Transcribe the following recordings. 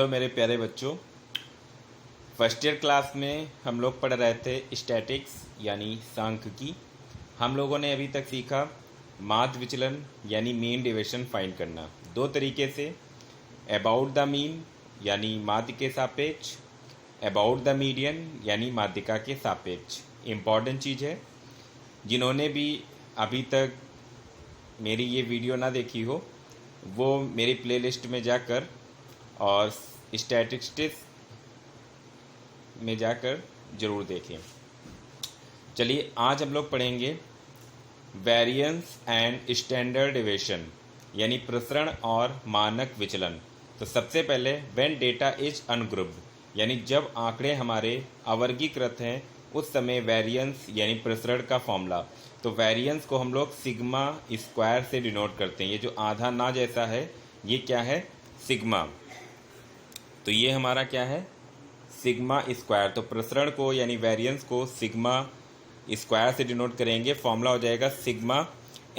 Hello मेरे प्यारे बच्चों। फर्स्ट ईयर क्लास में हम लोग पढ़ रहे थे स्टैटिक्स यानी सांख्यिकी। हम लोगों ने अभी तक सीखा माध्य विचलन यानी मीन डेविएशन फाइंड करना दो तरीके से, अबाउट द मीन यानी माध्य के सापेक्ष, अबाउट द मीडियन यानी माध्यिका के सापेक्ष। इम्पॉर्टेंट चीज़ है, जिन्होंने भी अभी तक मेरी ये वीडियो ना देखी हो वो मेरी प्लेलिस्ट में जाकर और स्टैटिस्टिक्स में जाकर ज़रूर देखें। चलिए आज हम लोग पढ़ेंगे वेरिएंस एंड स्टैंडर्ड डेविएशन यानी प्रसरण और मानक विचलन। तो सबसे पहले व्हेन डेटा इज अनग्रुप्ड यानी जब आंकड़े हमारे अवर्गीकृत हैं उस समय वेरिएंस यानी प्रसरण का फॉर्मूला। तो वेरिएंस को हम लोग सिग्मा स्क्वायर से डिनोट करते हैं। ये जो आधा ना जैसा है ये क्या है, सिग्मा। तो ये हमारा क्या है, सिग्मा स्क्वायर। तो प्रसरण को यानी वेरिएंस को सिग्मा स्क्वायर से डिनोट करेंगे। फॉर्मूला हो जाएगा sigma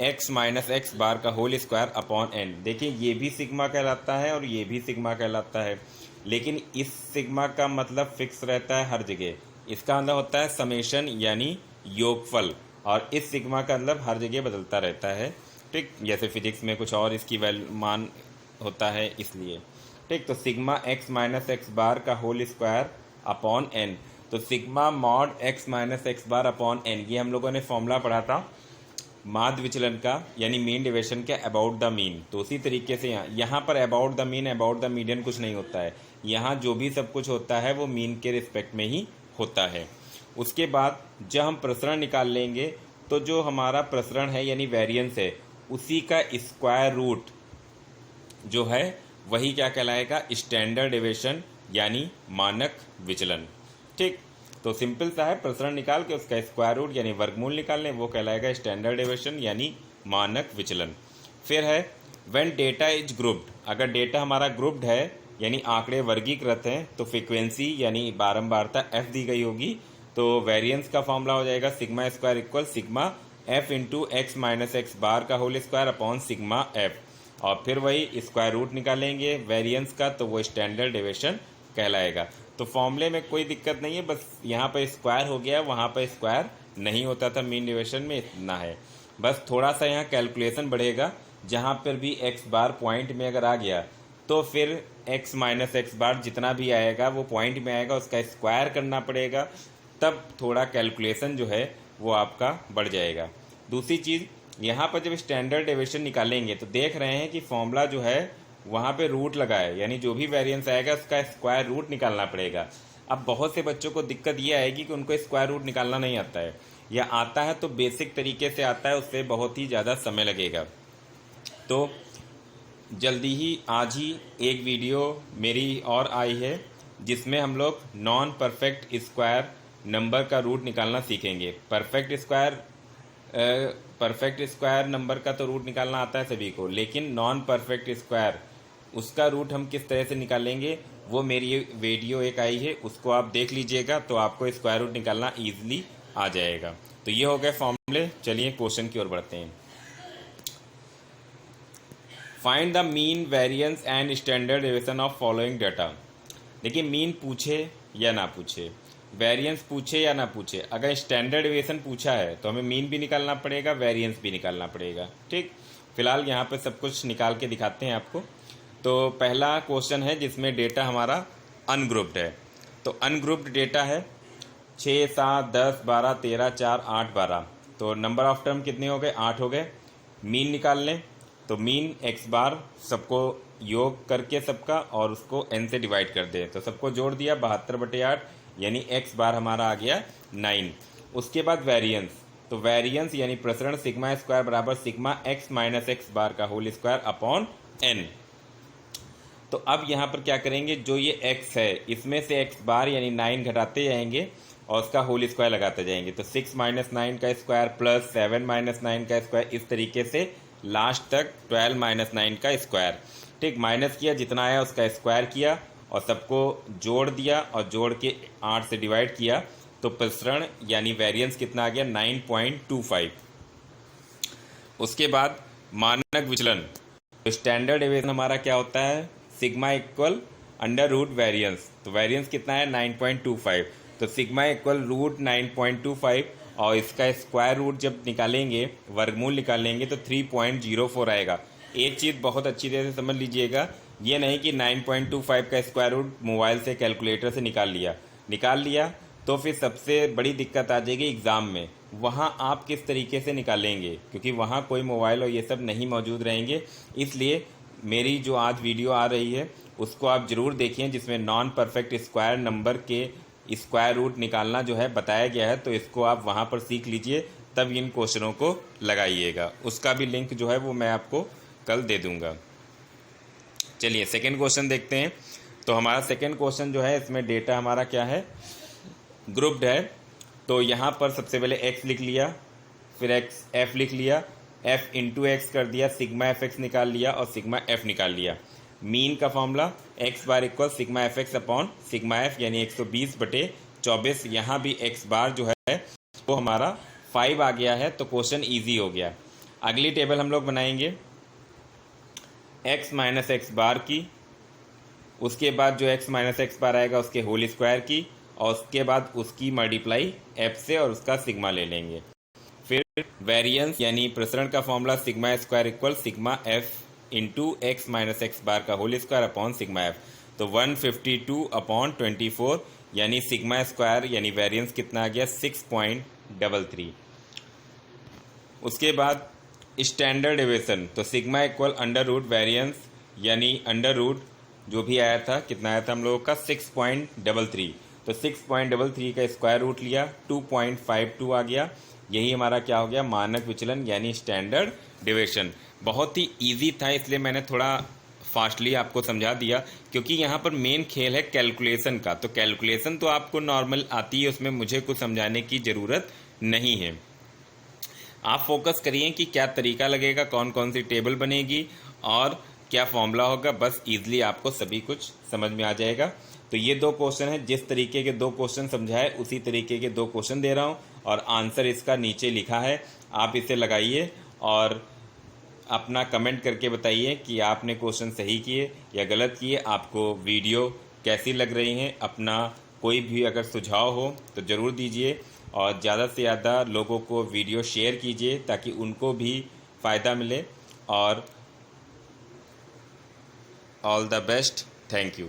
x minus x bar का होल स्क्वायर अपॉन एन। देखिए ये भी सिग्मा कहलाता है और ये भी सिग्मा कहलाता है, लेकिन इस सिग्मा का मतलब फिक्स रहता है हर जगह। इसका मतलब होता है समेशन यानी योगफल, और इस सिग्मा का मतलब हर जगह बदलता रहता है। ठीक, जैसे फिजिक्स में कुछ और इसकी वैल्यू मान होता है इसलिए। ठीक, तो sigma x minus x bar का होल स्क्वायर अपॉन एन। तो sigma mod x minus x bar upon n, ये हम लोगों ने फॉर्मूला पढ़ा था माध्य विचलन का यानी मीन डेविएशन के अबाउट द मीन। तो उसी तरीके से यहाँ पर about the mean about the median कुछ नहीं होता है। यहाँ जो भी सब कुछ होता है वो मीन के रिस्पेक्ट में ही होता है। उसके बाद जब हम प्रसरण निकाल लेंगे तो जो हमारा प्रसरण है यानी वेरिएंस है उसी का स्क्वायर रूट जो है वही क्या कहलाएगा, स्टैंडर्ड डेविएशन यानी मानक विचलन। ठीक, तो सिंपल सा है, प्रसरण निकाल के उसका स्क्वायर रूट यानी वर्गमूल निकाल लें, वो कहलाएगा स्टैंडर्ड डेविएशन यानी मानक विचलन। फिर है व्हेन डेटा इज ग्रुप्ड। अगर डेटा हमारा ग्रुप्ड है यानी आंकड़े वर्गीकृत हैं तो फ्रीक्वेंसी यानी बारंबारता एफ दी गई होगी। तो वेरिएंस का फॉर्मूला हो जाएगा sigma square equal sigma F into X minus x bar का whole square upon sigma F, और फिर वही स्क्वायर रूट निकालेंगे वेरिएंस का, तो वो स्टैंडर्ड डेविएशन कहलाएगा। तो फॉर्मूले में कोई दिक्कत नहीं है, बस यहाँ पर स्क्वायर हो गया, वहाँ पर स्क्वायर नहीं होता था मीन डेविएशन में, इतना है। बस थोड़ा सा यहाँ कैलकुलेशन बढ़ेगा, जहाँ पर भी एक्स बार पॉइंट में अगर आ गया तो फिर एक्स माइनस एक्स बार जितना भी आएगा वो पॉइंट में आएगा, उसका स्क्वायर करना पड़ेगा, तब थोड़ा कैलकुलेशन जो है वो आपका बढ़ जाएगा। दूसरी चीज़, यहाँ पर जब स्टैंडर्ड डेविएशन निकालेंगे तो देख रहे हैं कि फॉर्मूला जो है वहाँ पे रूट लगा है, यानी जो भी वेरिएंस आएगा उसका स्क्वायर रूट निकालना पड़ेगा। अब बहुत से बच्चों को दिक्कत ये आएगी कि उनको स्क्वायर रूट निकालना नहीं आता है, या आता है तो बेसिक तरीके से आता है, उससे बहुत ही ज़्यादा समय लगेगा। तो जल्दी ही आज ही एक वीडियो मेरी और आई है जिसमें हम लोग नॉन परफेक्ट स्क्वायर नंबर का रूट निकालना सीखेंगे। परफेक्ट स्क्वायर नंबर का तो रूट निकालना आता है सभी को, लेकिन नॉन परफेक्ट स्क्वायर उसका रूट हम किस तरह से निकालेंगे वो मेरी वीडियो एक आई है, उसको आप देख लीजिएगा तो आपको स्क्वायर रूट निकालना ईजिली आ जाएगा। तो ये हो गए फॉर्मूले। चलिए क्वेश्चन की ओर बढ़ते हैं। Find the mean variance and standard deviation of following data. देखिए मीन पूछे या ना पूछे, वेरिएंस पूछे या ना पूछे, अगर स्टैंडर्ड डेविएशन पूछा है तो हमें मीन भी निकालना पड़ेगा, वेरिएंस भी निकालना पड़ेगा। ठीक, फिलहाल यहाँ पे सब कुछ निकाल के दिखाते हैं आपको। तो पहला क्वेश्चन है जिसमें डेटा हमारा अनग्रुप्ड है। तो अनग्रुप्ड डेटा है 6, 7, 10, 12, 13, 4, 8, 12। तो नंबर ऑफ टर्म कितने हो गए, 8 हो गए। मीन निकाल लें, तो मीन एक्स बार सबको योग करके सबका और उसको एन से डिवाइड कर दें, तो सबको जोड़ दिया 72/8 यानी एक्स बार हमारा आ गया 9। उसके बाद वेरिएंस, तो वेरिएंस यानी प्रसरण सिग्मा स्क्वायर बराबर sigma x minus x bar का होल स्क्वायर अपॉन एन। तो अब यहाँ पर क्या करेंगे, जो ये x है इसमें से x बार यानी 9 घटाते जाएंगे और उसका होल स्क्वायर लगाते जाएंगे। तो 6 माइनस 9 का स्क्वायर प्लस 7 माइनस 9 का स्क्वायर, इस तरीके से लास्ट तक 12 माइनस 9 का स्क्वायर। ठीक, माइनस किया, जितना आया उसका स्क्वायर किया और सबको जोड़ दिया और जोड़ के 8 से डिवाइड किया, तो प्रसरण यानी वेरिएंस कितना आ गया 9.25। उसके बाद मानक विचलन, तो स्टैंडर्ड डेविएशन हमारा क्या होता है, sigma equal under root variance, तो वेरियंस कितना है 9.25, तो सिग्मा इक्वल रूट 9.25 और इसका स्क्वायर रूट जब निकालेंगे, वर्गमूल निकालेंगे तो 3.04 आएगा। एक चीज़ बहुत अच्छी तरह से समझ लीजिएगा, ये नहीं कि 9.25 का स्क्वायर रूट मोबाइल से कैलकुलेटर से निकाल लिया तो फिर सबसे बड़ी दिक्कत आ जाएगी एग्ज़ाम में, वहाँ आप किस तरीके से निकालेंगे, क्योंकि वहाँ कोई मोबाइल और ये सब नहीं मौजूद रहेंगे। इसलिए मेरी जो आज वीडियो आ रही है उसको आप ज़रूर देखिए, जिसमें नॉन परफेक्ट स्क्वायर नंबर के स्क्वायर रूट निकालना जो है बताया गया है, तो इसको आप वहाँ पर सीख लीजिए, तब इन क्वेश्चनों को लगाइएगा। उसका भी लिंक जो है वो मैं आपको कल दे दूँगा। चलिए सेकेंड क्वेश्चन देखते हैं। तो हमारा सेकेंड क्वेश्चन जो है, इसमें डेटा हमारा क्या है, ग्रुप्ड है। तो यहाँ पर सबसे पहले x लिख लिया, फिर x f लिख लिया, f इंटू एक्स कर दिया, सिग्मा एफ एक्स निकाल लिया और सिग्मा f निकाल लिया। मीन का formula x bar equal sigma F X upon sigma f, यानी 120/24। यहाँ भी x बार जो है वो हमारा 5 आ गया है, तो क्वेश्चन ईजी हो गया। अगली टेबल हम लोग बनाएंगे x माइनस एक्स बार की, उसके बाद जो x माइनस एक्स बार आएगा उसके होल स्क्वायर की, और उसके बाद उसकी मल्टीप्लाई f से और उसका सिग्मा ले लेंगे। फिर वेरिएंस यानी प्रसरण का formula sigma square equal sigma f into X minus x bar का whole square upon sigma f, तो 152/24 यानी सिग्मा स्क्वायर यानी वेरिएंस कितना आ गया 6.33। उसके बाद स्टैंडर्ड डेविएशन, तो sigma equal under root variance यानी अंडर रूट जो भी आया था, कितना आया था हम लोगों का 6.33, तो 6.33 का स्क्वायर रूट लिया 2.52 आ गया। यही हमारा क्या हो गया, मानक विचलन यानी स्टैंडर्ड डेविएशन। बहुत ही इजी था, इसलिए मैंने थोड़ा फास्टली आपको समझा दिया, क्योंकि यहाँ पर मेन खेल है कैलकुलेशन का। तो कैलकुलेशन तो आपको नॉर्मल आती है, उसमें मुझे कुछ समझाने की ज़रूरत नहीं है। आप फोकस करिए कि क्या तरीका लगेगा, कौन कौन सी टेबल बनेगी और क्या फॉर्मूला होगा, बस इजीली आपको सभी कुछ समझ में आ जाएगा। तो ये 2 क्वेश्चन हैं, जिस तरीके के 2 क्वेश्चन समझाए उसी तरीके के 2 क्वेश्चन दे रहा हूँ और आंसर इसका नीचे लिखा है, आप इसे लगाइए और अपना कमेंट करके बताइए कि आपने क्वेश्चन सही किए या गलत किए, आपको वीडियो कैसी लग रही हैं। अपना कोई भी अगर सुझाव हो तो ज़रूर दीजिए और ज़्यादा से ज़्यादा लोगों को वीडियो शेयर कीजिए ताकि उनको भी फ़ायदा मिले। और all the best, thank you.